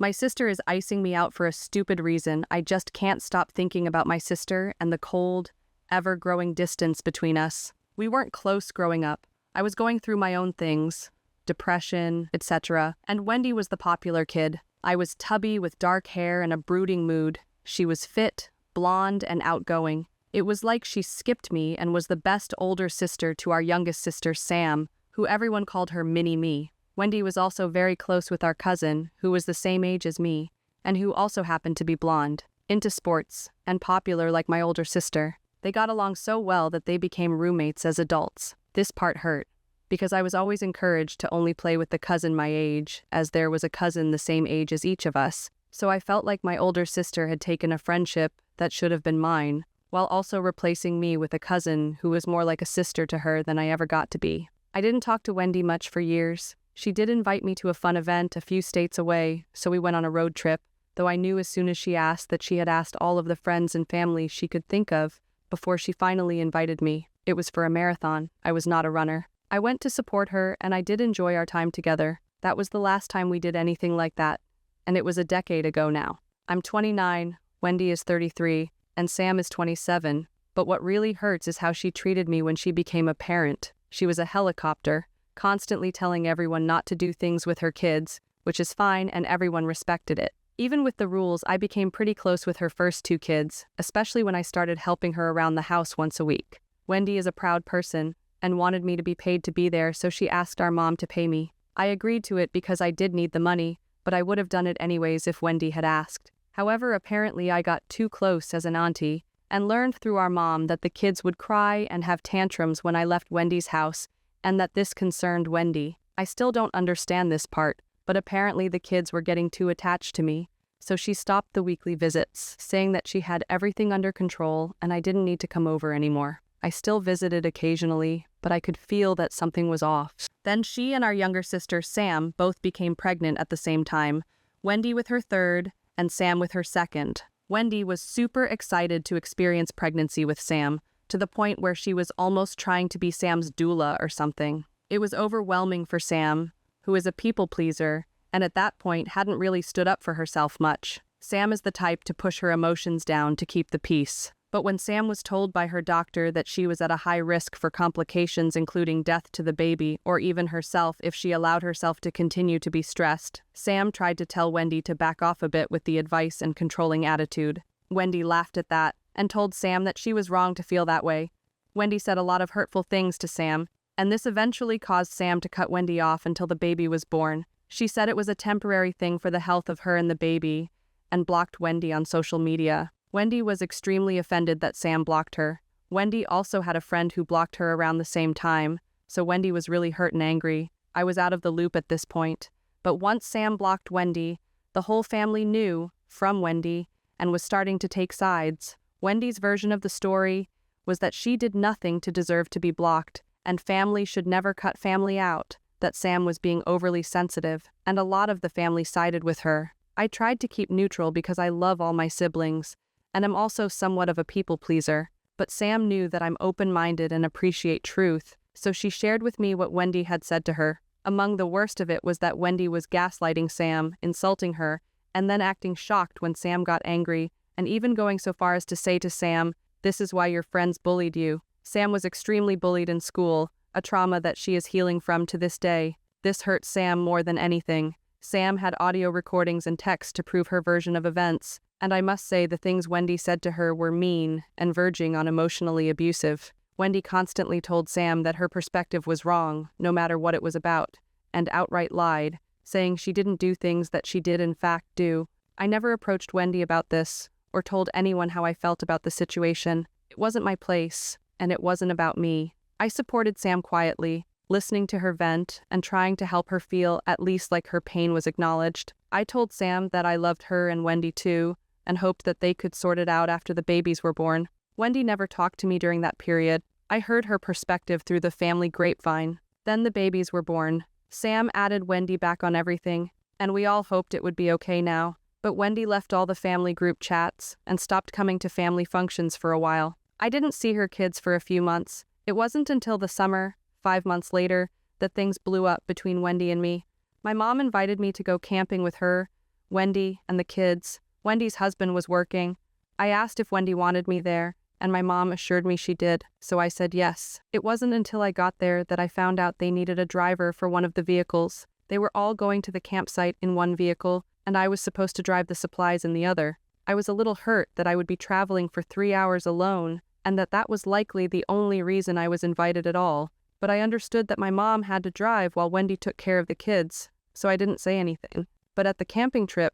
My sister is icing me out for a stupid reason. I just can't stop thinking about my sister and the cold, ever-growing distance between us. We weren't close growing up. I was going through my own things, depression, etc., and Wendy was the popular kid. I was tubby with dark hair and a brooding mood. She was fit, blonde, and outgoing. It was like she skipped me and was the best older sister to our youngest sister, Sam, who everyone called her Mini-Me. Wendy was also very close with our cousin, who was the same age as me, and who also happened to be blonde, into sports, and popular like my older sister. They got along so well that they became roommates as adults. This part hurt, because I was always encouraged to only play with the cousin my age, as there was a cousin the same age as each of us. So I felt like my older sister had taken a friendship that should have been mine, while also replacing me with a cousin who was more like a sister to her than I ever got to be. I didn't talk to Wendy much for years. She did invite me to a fun event a few states away, so we went on a road trip, though I knew as soon as she asked that she had asked all of the friends and family she could think of before she finally invited me. It was for a marathon. I was not a runner. I went to support her, and I did enjoy our time together. That was the last time we did anything like that, and it was a decade ago now. I'm 29, Wendy is 33, and Sam is 27, but what really hurts is how she treated me when she became a parent. She was a helicopter, constantly telling everyone not to do things with her kids, which is fine, and everyone respected it. Even with the rules, I became pretty close with her first two kids, especially when I started helping her around the house once a week. Wendy is a proud person and wanted me to be paid to be there, so she asked our mom to pay me. I agreed to it because I did need the money, but I would have done it anyways if Wendy had asked. However, apparently I got too close as an auntie and learned through our mom that the kids would cry and have tantrums when I left Wendy's house, and that this concerned Wendy. I still don't understand this part, but apparently the kids were getting too attached to me, so she stopped the weekly visits, saying that she had everything under control and I didn't need to come over anymore. I still visited occasionally, but I could feel that something was off. Then she and our younger sister, Sam, both became pregnant at the same time, Wendy with her third and Sam with her second. Wendy was super excited to experience pregnancy with Sam, to the point where she was almost trying to be Sam's doula or something. It was overwhelming for Sam, who is a people pleaser, and at that point hadn't really stood up for herself much. Sam is the type to push her emotions down to keep the peace. But when Sam was told by her doctor that she was at a high risk for complications including death to the baby, or even herself if she allowed herself to continue to be stressed, Sam tried to tell Wendy to back off a bit with the advice and controlling attitude. Wendy laughed at that and told Sam that she was wrong to feel that way. Wendy said a lot of hurtful things to Sam, and this eventually caused Sam to cut Wendy off until the baby was born. She said it was a temporary thing for the health of her and the baby, and blocked Wendy on social media. Wendy was extremely offended that Sam blocked her. Wendy also had a friend who blocked her around the same time, so Wendy was really hurt and angry. I was out of the loop at this point. But once Sam blocked Wendy, the whole family knew, from Wendy, and was starting to take sides. Wendy's version of the story was that she did nothing to deserve to be blocked, and family should never cut family out, that Sam was being overly sensitive, and a lot of the family sided with her. I tried to keep neutral because I love all my siblings, and am also somewhat of a people pleaser, but Sam knew that I'm open-minded and appreciate truth, so she shared with me what Wendy had said to her. Among the worst of it was that Wendy was gaslighting Sam, insulting her, and then acting shocked when Sam got angry, and even going so far as to say to Sam, "This is why your friends bullied you." Sam was extremely bullied in school, a trauma that she is healing from to this day. This hurt Sam more than anything. Sam had audio recordings and texts to prove her version of events, and I must say the things Wendy said to her were mean and verging on emotionally abusive. Wendy constantly told Sam that her perspective was wrong, no matter what it was about, and outright lied, saying she didn't do things that she did in fact do. I never approached Wendy about this, or told anyone how I felt about the situation. It wasn't my place, and it wasn't about me. I supported Sam quietly, listening to her vent and trying to help her feel at least like her pain was acknowledged. I told Sam that I loved her and Wendy too, and hoped that they could sort it out after the babies were born. Wendy never talked to me during that period. I heard her perspective through the family grapevine. Then the babies were born. Sam added Wendy back on everything, and we all hoped it would be okay now. But Wendy left all the family group chats and stopped coming to family functions for a while. I didn't see her kids for a few months. It wasn't until the summer, 5 months later, that things blew up between Wendy and me. My mom invited me to go camping with her, Wendy, and the kids. Wendy's husband was working. I asked if Wendy wanted me there, and my mom assured me she did, so I said yes. It wasn't until I got there that I found out they needed a driver for one of the vehicles. They were all going to the campsite in one vehicle, and I was supposed to drive the supplies in the other. I was a little hurt that I would be traveling for 3 hours alone, and that was likely the only reason I was invited at all. But I understood that my mom had to drive while Wendy took care of the kids, so I didn't say anything. But at the camping trip,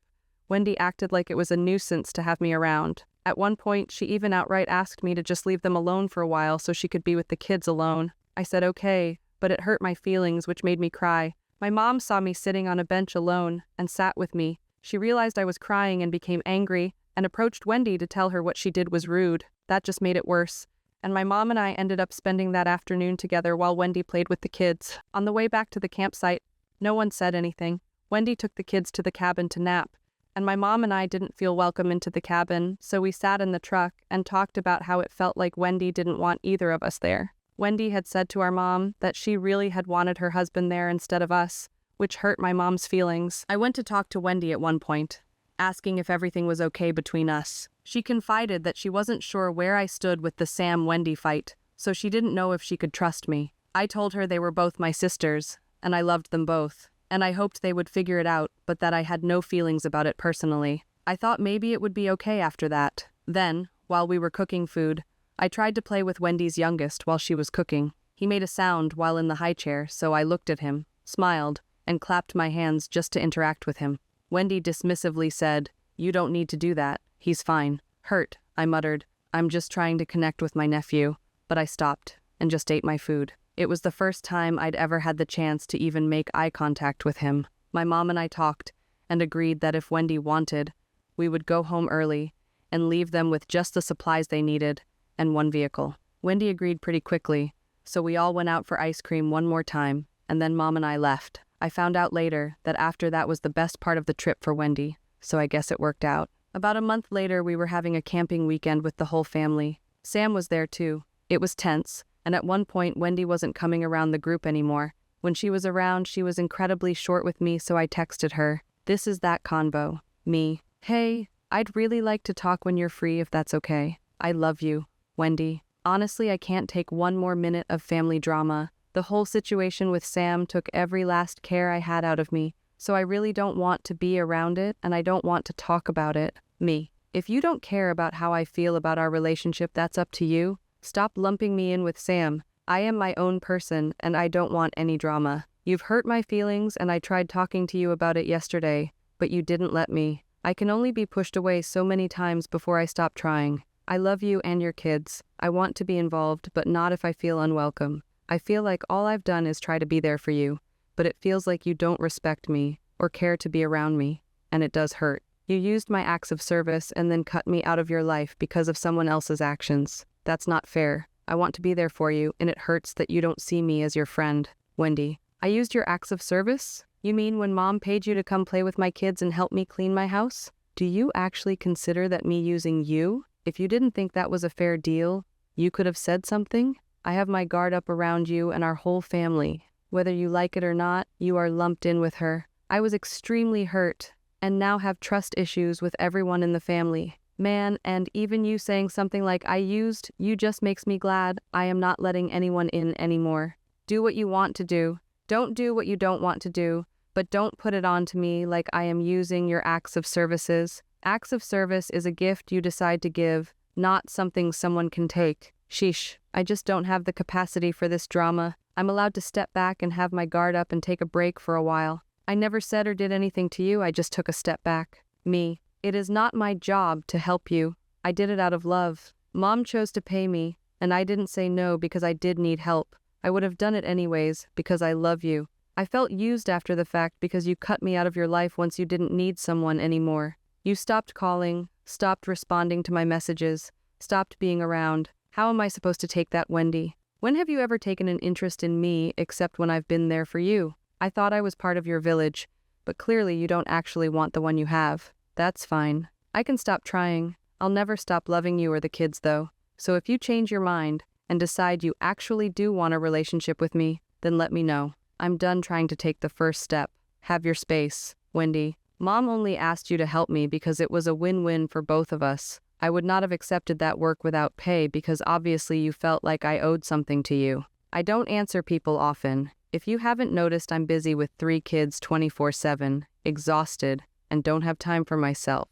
Wendy acted like it was a nuisance to have me around. At one point, she even outright asked me to just leave them alone for a while so she could be with the kids alone. I said okay, but it hurt my feelings, which made me cry. My mom saw me sitting on a bench alone and sat with me. She realized I was crying and became angry and approached Wendy to tell her what she did was rude. That just made it worse. And my mom and I ended up spending that afternoon together while Wendy played with the kids. On the way back to the campsite, no one said anything. Wendy took the kids to the cabin to nap, and my mom and I didn't feel welcome into the cabin, so we sat in the truck and talked about how it felt like Wendy didn't want either of us there. Wendy had said to our mom that she really had wanted her husband there instead of us, which hurt my mom's feelings. I went to talk to Wendy at one point, asking if everything was okay between us. She confided that she wasn't sure where I stood with the Sam-Wendy fight, so she didn't know if she could trust me. I told her they were both my sisters, and I loved them both, and I hoped they would figure it out, but that I had no feelings about it personally. I thought maybe it would be okay after that. Then, while we were cooking food, I tried to play with Wendy's youngest while she was cooking. He made a sound while in the high chair, so I looked at him, smiled, and clapped my hands just to interact with him. Wendy dismissively said, "You don't need to do that. He's fine." Hurt, I muttered. "I'm just trying to connect with my nephew." But I stopped and just ate my food. It was the first time I'd ever had the chance to even make eye contact with him. My mom and I talked and agreed that if Wendy wanted, we would go home early and leave them with just the supplies they needed and one vehicle. Wendy agreed pretty quickly, so we all went out for ice cream one more time, and then Mom and I left. I found out later that after that was the best part of the trip for Wendy, so I guess it worked out. About a month later, we were having a camping weekend with the whole family. Sam was there too. It was tense, and at one point Wendy wasn't coming around the group anymore. When she was around, she was incredibly short with me, so I texted her. This is that convo. Me. Hey, I'd really like to talk when you're free if that's okay. I love you, Wendy. Honestly, I can't take one more minute of family drama. The whole situation with Sam took every last care I had out of me, so I really don't want to be around it, and I don't want to talk about it. Me. If you don't care about how I feel about our relationship, that's up to you. Stop lumping me in with Sam. I am my own person, and I don't want any drama. You've hurt my feelings, and I tried talking to you about it yesterday, but you didn't let me. I can only be pushed away so many times before I stop trying. I love you and your kids. I want to be involved, but not if I feel unwelcome. I feel like all I've done is try to be there for you, but it feels like you don't respect me or care to be around me, and it does hurt. You used my acts of service and then cut me out of your life because of someone else's actions. That's not fair. I want to be there for you, and it hurts that you don't see me as your friend. Wendy. I used your acts of service? You mean when Mom paid you to come play with my kids and help me clean my house? Do you actually consider that me using you? If you didn't think that was a fair deal, you could have said something? I have my guard up around you and our whole family. Whether you like it or not, you are lumped in with her. I was extremely hurt, and now have trust issues with everyone in the family. Man, and even you saying something like I used, you just makes me glad I am not letting anyone in anymore. Do what you want to do. Don't do what you don't want to do, but don't put it on to me like I am using your acts of services. Acts of service is a gift you decide to give, not something someone can take. Sheesh, I just don't have the capacity for this drama. I'm allowed to step back and have my guard up and take a break for a while. I never said or did anything to you, I just took a step back. Me. It is not my job to help you. I did it out of love. Mom chose to pay me, and I didn't say no because I did need help. I would have done it anyways, because I love you. I felt used after the fact because you cut me out of your life once you didn't need someone anymore. You stopped calling, stopped responding to my messages, stopped being around. How am I supposed to take that, Wendy? When have you ever taken an interest in me except when I've been there for you? I thought I was part of your village, but clearly you don't actually want the one you have. That's fine. I can stop trying. I'll never stop loving you or the kids though. So if you change your mind and decide you actually do want a relationship with me, then let me know. I'm done trying to take the first step. Have your space, Wendy. Mom only asked you to help me because it was a win-win for both of us. I would not have accepted that work without pay because obviously you felt like I owed something to you. I don't answer people often. If you haven't noticed, I'm busy with 3 kids 24/7, exhausted, and don't have time for myself,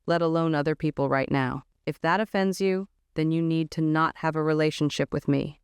let alone other people right now. If that offends you, then you need to not have a relationship with me.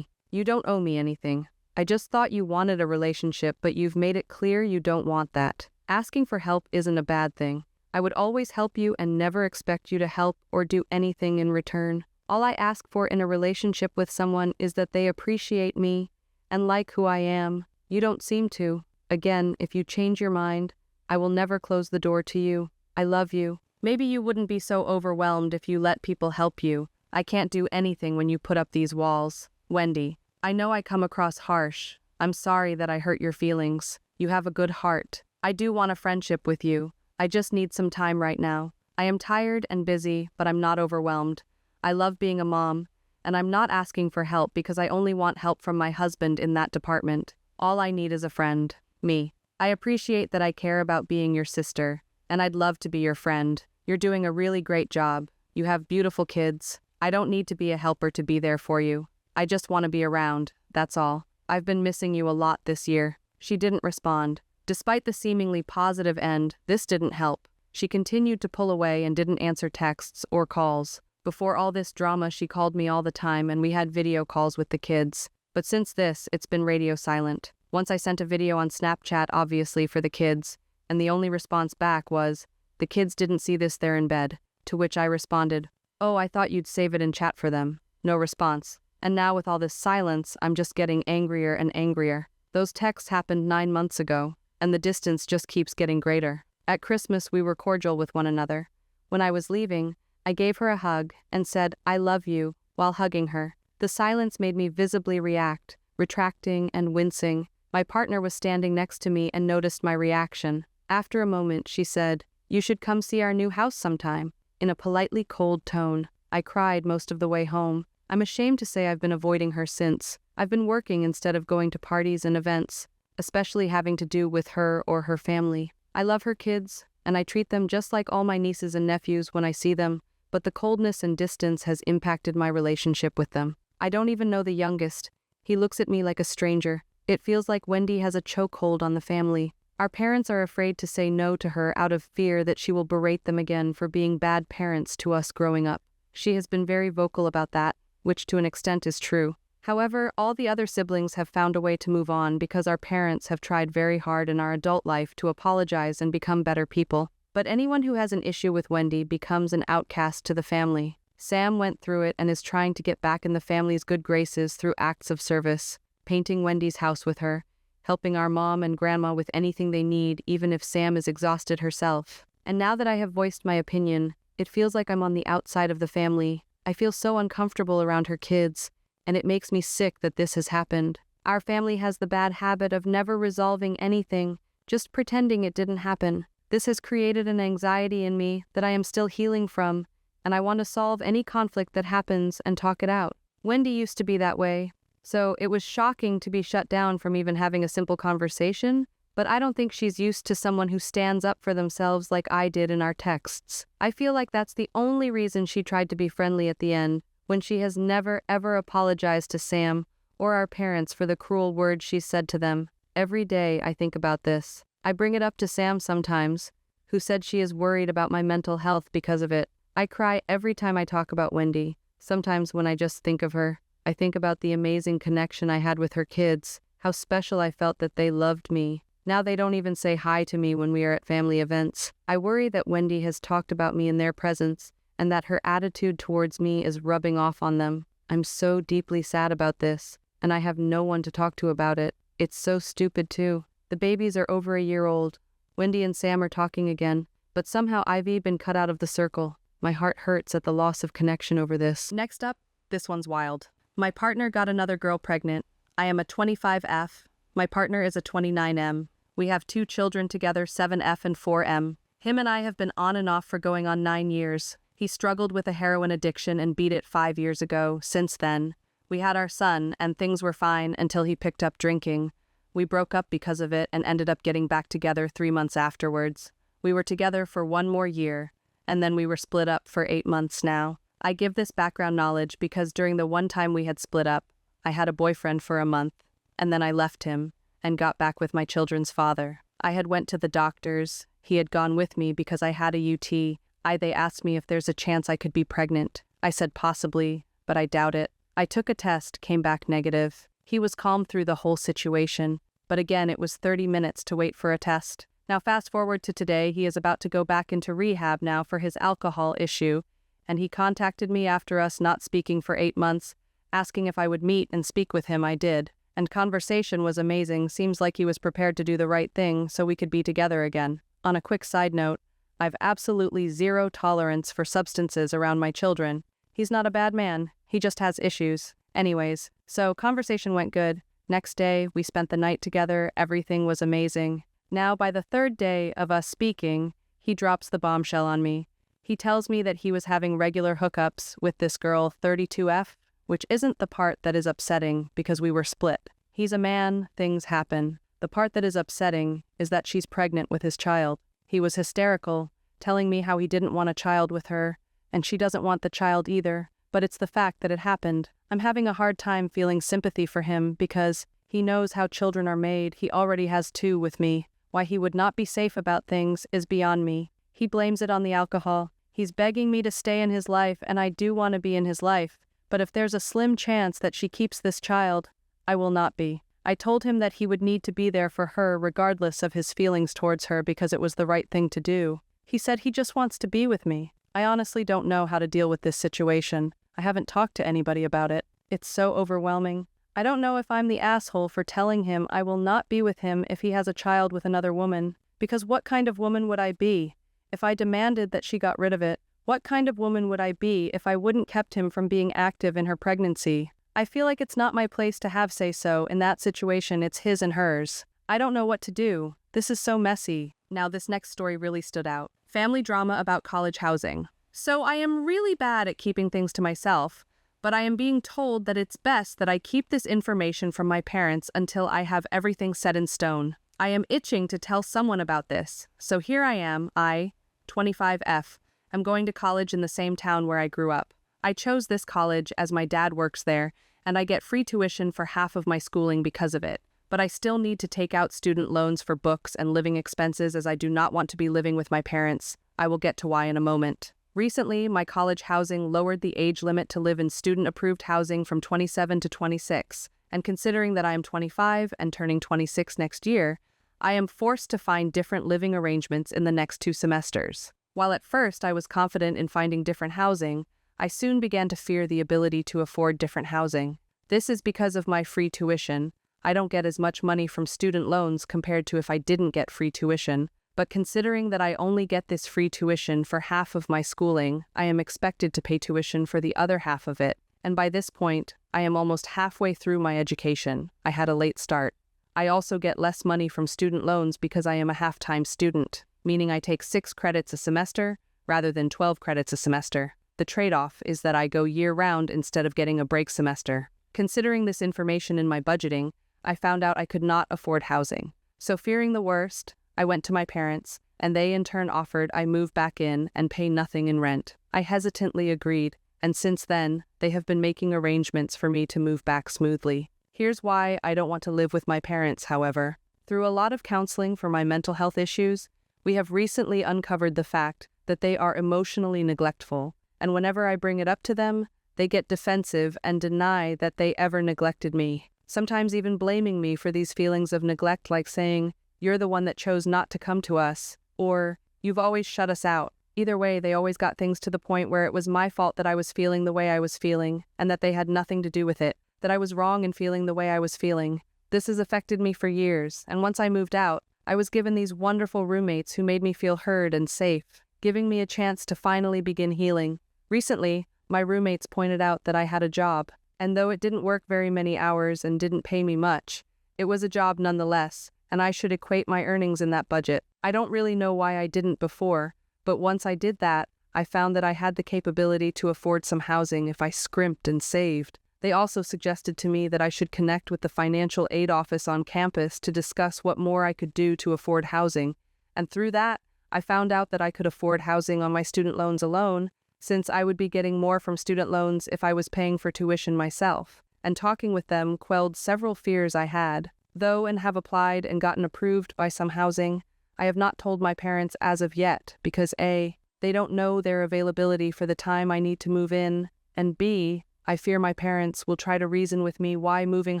You don't owe me anything. I just thought you wanted a relationship, but you've made it clear you don't want that. Asking for help isn't a bad thing. I would always help you and never expect you to help or do anything in return. All I ask for in a relationship with someone is that they appreciate me and like who I am. You don't seem to. Again, if you change your mind, I will never close the door to you. I love you. Maybe you wouldn't be so overwhelmed if you let people help you. I can't do anything when you put up these walls. Wendy, I know I come across harsh. I'm sorry that I hurt your feelings. You have a good heart. I do want a friendship with you. I just need some time right now. I am tired and busy, but I'm not overwhelmed. I love being a mom, and I'm not asking for help because I only want help from my husband in that department. All I need is a friend. Me. I appreciate that I care about being your sister, and I'd love to be your friend. You're doing a really great job. You have beautiful kids. I don't need to be a helper to be there for you. I just want to be around, that's all. I've been missing you a lot this year. She didn't respond. Despite the seemingly positive end, this didn't help. She continued to pull away and didn't answer texts or calls. Before all this drama, she called me all the time and we had video calls with the kids. But since this, it's been radio silent. Once I sent a video on Snapchat, obviously for the kids, and the only response back was, "The kids didn't see this, they're in bed." To which I responded, "Oh, I thought you'd save it in chat for them." No response. And now with all this silence, I'm just getting angrier and angrier. Those texts happened 9 months ago, and the distance just keeps getting greater. At Christmas, we were cordial with one another. When I was leaving, I gave her a hug and said, "I love you," while hugging her. The silence made me visibly react, retracting and wincing. My partner was standing next to me and noticed my reaction. After a moment, she said, "You should come see our new house sometime," in a politely cold tone. I cried most of the way home. I'm ashamed to say I've been avoiding her since. I've been working instead of going to parties and events, especially having to do with her or her family. I love her kids, and I treat them just like all my nieces and nephews when I see them, but the coldness and distance has impacted my relationship with them. I don't even know the youngest. He looks at me like a stranger. It feels like Wendy has a chokehold on the family. Our parents are afraid to say no to her out of fear that she will berate them again for being bad parents to us growing up. She has been very vocal about that, which to an extent is true. However, all the other siblings have found a way to move on because our parents have tried very hard in our adult life to apologize and become better people. But anyone who has an issue with Wendy becomes an outcast to the family. Sam went through it and is trying to get back in the family's good graces through acts of service, painting Wendy's house with her, helping our mom and grandma with anything they need, even if Sam is exhausted herself. And now that I have voiced my opinion, it feels like I'm on the outside of the family. I feel so uncomfortable around her kids, and it makes me sick that this has happened. Our family has the bad habit of never resolving anything, just pretending it didn't happen. This has created an anxiety in me that I am still healing from, and I want to solve any conflict that happens and talk it out. Wendy used to be that way, so it was shocking to be shut down from even having a simple conversation, but I don't think she's used to someone who stands up for themselves like I did in our texts. I feel like that's the only reason she tried to be friendly at the end, when she has never ever apologized to Sam or our parents for the cruel words she said to them. Every day I think about this. I bring it up to Sam sometimes, who said she is worried about my mental health because of it. I cry every time I talk about Wendy. Sometimes when I just think of her, I think about the amazing connection I had with her kids, how special I felt that they loved me. Now they don't even say hi to me when we are at family events. I worry that Wendy has talked about me in their presence, and that her attitude towards me is rubbing off on them. I'm so deeply sad about this, and I have no one to talk to about it. It's so stupid too. The babies are over a year old. Wendy and Sam are talking again, but somehow I've been cut out of the circle. My heart hurts at the loss of connection over this. Next up, this one's wild. My partner got another girl pregnant. I am a 25F. My partner is a 29M. We have 2 children together, 7F and 4M. Him and I have been on and off for going on 9 years. He struggled with a heroin addiction and beat it 5 years ago. Since then, we had our son, and things were fine until he picked up drinking. We broke up because of it and ended up getting back together 3 months afterwards. We were together for 1 more year, and then we were split up for 8 months now. I give this background knowledge because during the one time we had split up, I had a boyfriend for a month, and then I left him and got back with my children's father. I had went to the doctors. He had gone with me because I had a UT. They asked me if there's a chance I could be pregnant. I said possibly, but I doubt it. I took a test, came back negative. He was calm through the whole situation, but again it was 30 minutes to wait for a test. Now fast forward to today, he is about to go back into rehab now for his alcohol issue, and he contacted me after us not speaking for 8 months, asking if I would meet and speak with him. I did, and conversation was amazing. Seems like he was prepared to do the right thing so we could be together again. On a quick side note, I've absolutely zero tolerance for substances around my children. He's not a bad man, he just has issues. Anyways, so conversation went good. Next day, we spent the night together, everything was amazing. Now, by the third day of us speaking, he drops the bombshell on me. He tells me that he was having regular hookups with this girl, 32F, which isn't the part that is upsetting because we were split. He's a man, things happen. The part that is upsetting is that she's pregnant with his child. He was hysterical, telling me how he didn't want a child with her, and she doesn't want the child either, but it's the fact that it happened. I'm having a hard time feeling sympathy for him because he knows how children are made. He already has 2 with me. Why he would not be safe about things is beyond me. He blames it on the alcohol. He's begging me to stay in his life, and I do want to be in his life, but if there's a slim chance that she keeps this child, I will not be. I told him that he would need to be there for her regardless of his feelings towards her because it was the right thing to do. He said he just wants to be with me. I honestly don't know how to deal with this situation. I haven't talked to anybody about it. It's so overwhelming. I don't know if I'm the asshole for telling him I will not be with him if he has a child with another woman, because what kind of woman would I be if I demanded that she got rid of it? What kind of woman would I be if I wouldn't kept him from being active in her pregnancy? I feel like it's not my place to have say-so. In that situation, it's his and hers. I don't know what to do. This is so messy. Now this next story really stood out. Family drama about college housing. So I am really bad at keeping things to myself, but I am being told that it's best that I keep this information from my parents until I have everything set in stone. I am itching to tell someone about this. So here I am, 25F. I'm going to college in the same town where I grew up. I chose this college as my dad works there, and I get free tuition for half of my schooling because of it. But I still need to take out student loans for books and living expenses as I do not want to be living with my parents. I will get to why in a moment. Recently, my college housing lowered the age limit to live in student-approved housing from 27 to 26, and considering that I am 25 and turning 26 next year, I am forced to find different living arrangements in the next 2 semesters. While at first I was confident in finding different housing, I soon began to fear the ability to afford different housing. This is because of my free tuition. I don't get as much money from student loans compared to if I didn't get free tuition, but considering that I only get this free tuition for half of my schooling, I am expected to pay tuition for the other half of it, and by this point, I am almost halfway through my education. I had a late start. I also get less money from student loans because I am a half-time student, meaning I take 6 credits a semester rather than 12 credits a semester. The trade-off is that I go year-round instead of getting a break semester. Considering this information in my budgeting, I found out I could not afford housing. So fearing the worst, I went to my parents, and they in turn offered I move back in and pay nothing in rent. I hesitantly agreed, and since then, they have been making arrangements for me to move back smoothly. Here's why I don't want to live with my parents, however. Through a lot of counseling for my mental health issues, we have recently uncovered the fact that they are emotionally neglectful, and whenever I bring it up to them, they get defensive and deny that they ever neglected me, sometimes even blaming me for these feelings of neglect, like saying, "You're the one that chose not to come to us," or "You've always shut us out." Either way, they always got things to the point where it was my fault that I was feeling the way I was feeling, and that they had nothing to do with it, that I was wrong in feeling the way I was feeling. This has affected me for years, and once I moved out, I was given these wonderful roommates who made me feel heard and safe, giving me a chance to finally begin healing. Recently, my roommates pointed out that I had a job, and though it didn't work very many hours and didn't pay me much, it was a job nonetheless, and I should equate my earnings in that budget. I don't really know why I didn't before, but once I did that, I found that I had the capability to afford some housing if I scrimped and saved. They also suggested to me that I should connect with the financial aid office on campus to discuss what more I could do to afford housing, and through that, I found out that I could afford housing on my student loans alone, since I would be getting more from student loans if I was paying for tuition myself. And talking with them quelled several fears I had. Though and have applied and gotten approved by some housing, I have not told my parents as of yet because A, they don't know their availability for the time I need to move in, and B, I fear my parents will try to reason with me why moving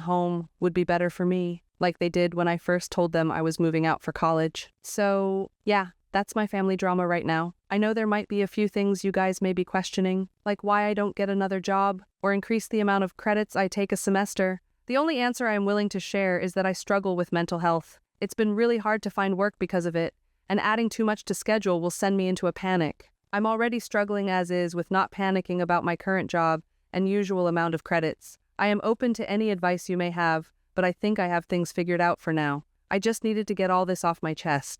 home would be better for me, like they did when I first told them I was moving out for college. So, yeah, that's my family drama right now. I know there might be a few things you guys may be questioning, like why I don't get another job or increase the amount of credits I take a semester. The only answer I am willing to share is that I struggle with mental health. It's been really hard to find work because of it, and adding too much to schedule will send me into a panic. I'm already struggling as is with not panicking about my current job and usual amount of credits. I am open to any advice you may have, but I think I have things figured out for now. I just needed to get all this off my chest.